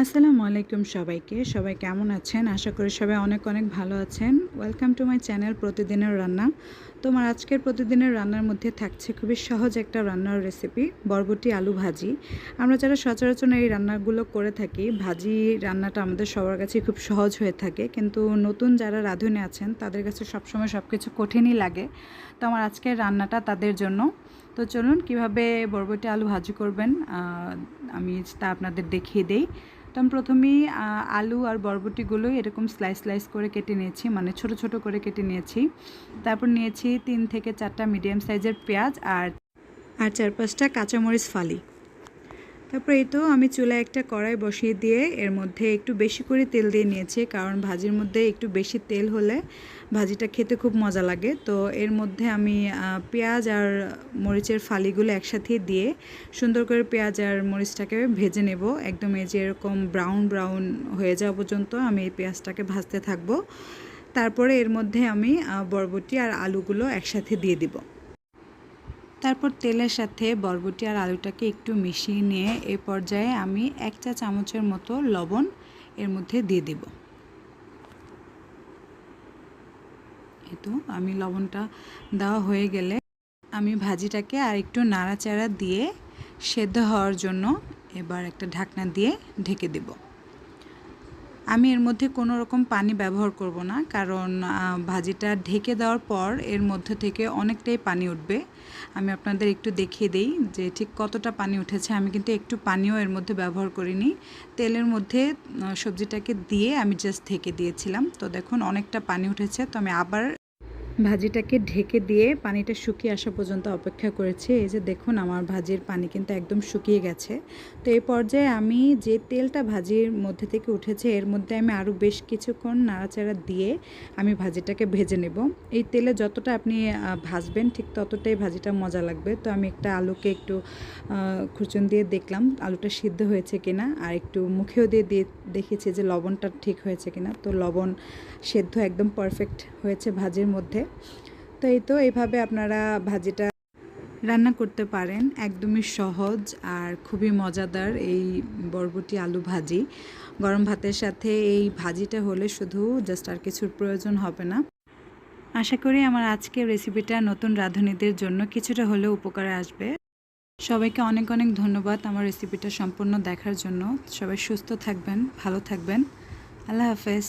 আসসালামু আলাইকুম সবাইকে। সবাই কেমন আছেন? আশা করি সবাই অনেক অনেক ভালো আছেন। ওয়েলকাম টু মাই চ্যানেল প্রতিদিনের রান্না। তো আমার আজকের প্রতিদিনের রান্নার মধ্যে থাকছে খুবই সহজ একটা রান্নার রেসিপি, বরবটি আলু ভাজি। আমরা যারা সচরাচর এই রান্নাগুলো করে থাকি, ভাজি রান্নাটা আমাদের সবার কাছেই খুব সহজ হয়ে থাকে। কিন্তু নতুন যারা রাঁধুনি আছেন তাদের কাছে সবসময় সবকিছু কঠিনই লাগে। তো আমার আজকের রান্নাটা তাদের জন্য। তো চলুন কীভাবে বরবটি আলু ভাজি করবেন আমি তা আপনাদের দেখিয়ে দেই। তো আমি প্রথমেই আলু আর বরবটিগুলো এরকম স্লাইস স্লাইস করে কেটে নিয়েছি, মানে ছোট ছোট করে কেটে নিয়েছি। তারপর নিয়েছি 3 থেকে 4টা মিডিয়াম সাইজের পেঁয়াজ আর 4-5টা কাঁচামরিচ ফালি। তারপর এই তো আমি চুলায় একটা কড়াই বসিয়ে দিয়ে এর মধ্যে একটু বেশি করে তেল দিয়ে নিয়েছি, কারণ ভাজির মধ্যে একটু বেশি তেল হলে ভাজিটা খেতে খুব মজা লাগে। তো এর মধ্যে আমি পেঁয়াজ আর মরিচের ফালিগুলো একসাথে দিয়ে সুন্দর করে পেঁয়াজ আর মরিচটাকে ভেজে নেব। একদম এই যে এরকম ব্রাউন ব্রাউন হয়ে যাওয়া পর্যন্ত আমি এই পেঁয়াজটাকে ভাজতে থাকবো। তারপরে এর মধ্যে আমি বরবটি আর আলুগুলো একসাথে দিয়ে দিব। তারপর তেলের সাথে বরবটি আর আলুটাকে একটু মিশিয়ে নিয়ে এই পর্যায়ে আমি 1 চা চামচের মতো লবণ এর মধ্যে দিয়ে দেব। এই তো আমি লবণটা দেওয়া হয়ে গেলে আমি ভাজিটাকে আর একটু নাড়াচাড়া দিয়ে সেদ্ধ হওয়ার জন্য এবার একটা ঢাকনা দিয়ে ঢেকে দেব। আমি এর মধ্যে কোনো রকম পানি ব্যবহার করব না, কারণ ভাজিটা ঢেকে দেওয়ার পর এর মধ্যে থেকে অনেকটাই পানি উঠবে। আমি আপনাদের একটু দেখিয়ে দেই যে ঠিক কতটা পানি উঠেছে। আমি কিন্তু একটু পানিও এর মধ্যে ব্যবহার করিনি। তেলের মধ্যে সবজিটাকে দিয়ে আমি জাস্ট ঢেকে দিয়েছিলাম। তো দেখুন অনেকটা পানি উঠেছে। তো আমি আবার ভাজিটাকে ঢেকে দিয়ে পানিটা শুকিয়ে আসা পর্যন্ত অপেক্ষা করেছি। এই যে দেখুন আমার ভাজির পানি কিন্তু একদম শুকিয়ে গেছে। তো এই পর্যায়ে আমি যে তেলটা ভাজির মধ্যে থেকে উঠেছে এর মধ্যে আমি আরও বেশ কিছুক্ষণ নাড়াচাড়া দিয়ে আমি ভাজিটাকে ভেজে নেব। এই তেলে যতটা আপনি ভাজবেন ঠিক ততটাই ভাজিটা মজা লাগবে। তো আমি একটা আলুকে একটু খুরচুন দিয়ে দেখলাম আলুটা সিদ্ধ হয়েছে কিনা, আর একটু মুখেও দিয়ে দেখেছি যে লবণটা ঠিক হয়েছে কিনা। তো লবণ সেদ্ধ একদম পারফেক্ট হয়েছে ভাজির মধ্যে। তো এই তো এইভাবে আপনারা ভাজিটা রান্না করতে পারেন। একদমই সহজ আর খুবই মজাদার এই বরবটি আলু ভাজি। গরম ভাতের সাথে এই ভাজিটা হলে শুধু জাস্ট আর কিছুর প্রয়োজন হবে না। আশা করি আমার আজকের রেসিপিটা নতুন রাঁধুনিদের জন্য কিছুটা হলেও উপকারে আসবে। সবাইকে অনেক অনেক ধন্যবাদ আমার রেসিপিটা সম্পূর্ণ দেখার জন্য। সবাই সুস্থ থাকবেন, ভালো থাকবেন। আল্লাহ হাফেজ।